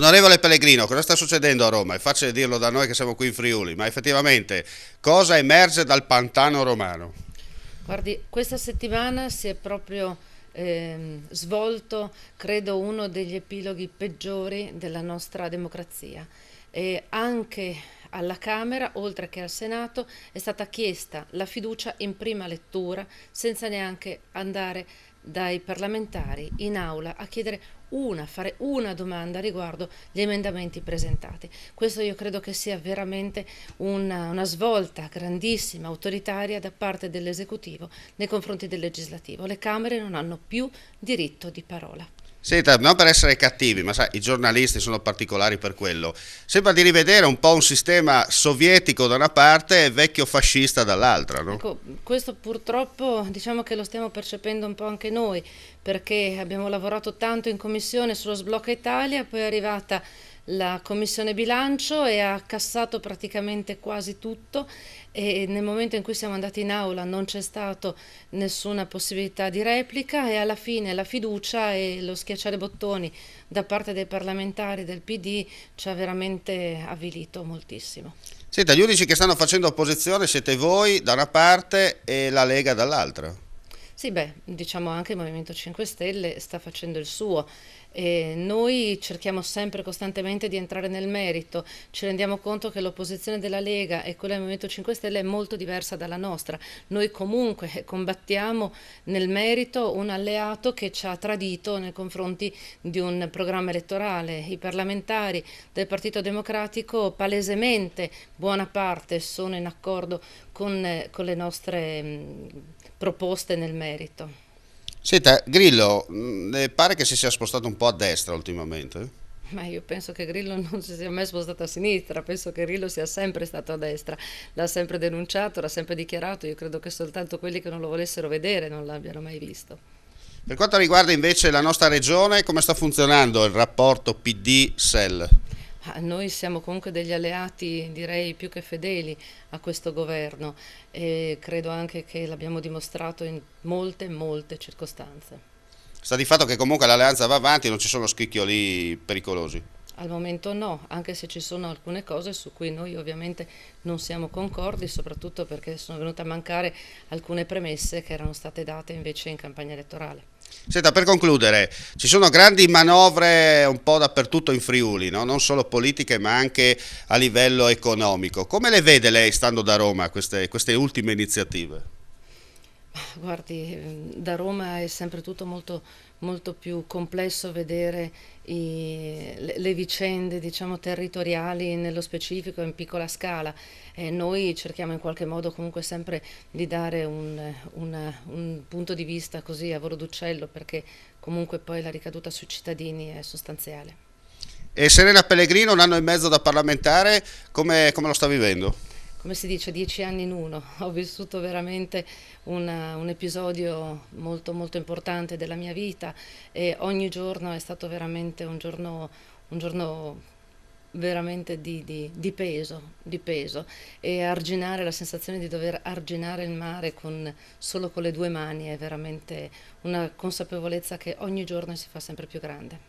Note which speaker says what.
Speaker 1: Onorevole Pellegrino, cosa sta succedendo a Roma? È facile dirlo da noi che siamo qui in Friuli, ma effettivamente cosa emerge dal pantano romano?
Speaker 2: Guardi, questa settimana si è proprio svolto, credo, uno degli epiloghi peggiori della nostra democrazia. E anche alla Camera, oltre che al Senato, è stata chiesta la fiducia in prima lettura, senza neanche andare dai parlamentari in aula a chiedere fare una domanda riguardo gli emendamenti presentati. Questo io credo che sia veramente una svolta grandissima, autoritaria da parte dell'esecutivo nei confronti del legislativo. Le Camere non hanno più diritto di parola.
Speaker 1: Senta, non per essere cattivi, ma sai, i giornalisti sono particolari per quello. Sembra di rivedere un po' un sistema sovietico da una parte e vecchio fascista dall'altra, no?
Speaker 2: Ecco, questo purtroppo diciamo che lo stiamo percependo un po' anche noi, perché abbiamo lavorato tanto in commissione sullo sblocca Italia, poi è arrivata la commissione bilancio e ha cassato praticamente quasi tutto, e nel momento in cui siamo andati in aula non c'è stato nessuna possibilità di replica, e alla fine la fiducia e lo schiacciare bottoni da parte dei parlamentari del PD ci ha veramente avvilito moltissimo.
Speaker 1: Senta, gli unici che stanno facendo opposizione siete voi da una parte e la Lega dall'altra.
Speaker 2: Sì, beh, diciamo anche il Movimento 5 Stelle sta facendo il suo. E noi cerchiamo sempre costantemente di entrare nel merito, ci rendiamo conto che l'opposizione della Lega e quella del Movimento 5 Stelle è molto diversa dalla nostra. Noi comunque combattiamo nel merito un alleato che ci ha tradito nei confronti di un programma elettorale. I parlamentari del Partito Democratico palesemente, buona parte, sono in accordo con le nostre proposte nel merito.
Speaker 1: Senta, Grillo, le pare che si sia spostato un po' a destra ultimamente?
Speaker 2: Ma io penso che Grillo non si sia mai spostato a sinistra, penso che Grillo sia sempre stato a destra, l'ha sempre denunciato, l'ha sempre dichiarato, io credo che soltanto quelli che non lo volessero vedere non l'abbiano mai visto.
Speaker 1: Per quanto riguarda invece la nostra regione, come sta funzionando il rapporto PD-SEL?
Speaker 2: Noi siamo comunque degli alleati, direi, più che fedeli a questo governo, e credo anche che l'abbiamo dimostrato in molte circostanze.
Speaker 1: Sta di fatto che comunque l'alleanza va avanti e non ci sono scricchioli pericolosi.
Speaker 2: Al momento no, anche se ci sono alcune cose su cui noi ovviamente non siamo concordi, soprattutto perché sono venute a mancare alcune premesse che erano state date invece in campagna elettorale.
Speaker 1: Senta, per concludere, ci sono grandi manovre un po' dappertutto in Friuli, no? Non solo politiche ma anche a livello economico. Come le vede lei, stando da Roma, queste ultime iniziative?
Speaker 2: Guardi, da Roma è sempre tutto molto più complesso vedere le vicende, diciamo, territoriali nello specifico, in piccola scala. Noi cerchiamo in qualche modo comunque sempre di dare un punto di vista così a volo d'uccello, perché comunque poi la ricaduta sui cittadini è sostanziale.
Speaker 1: E Serena Pellegrino, un anno e mezzo da parlamentare, come lo sta vivendo?
Speaker 2: Come si dice, 10 anni in uno. Ho vissuto veramente un episodio molto importante della mia vita, e ogni giorno è stato veramente un giorno veramente di peso, e arginare la sensazione di dover arginare il mare solo con le due mani è veramente una consapevolezza che ogni giorno si fa sempre più grande.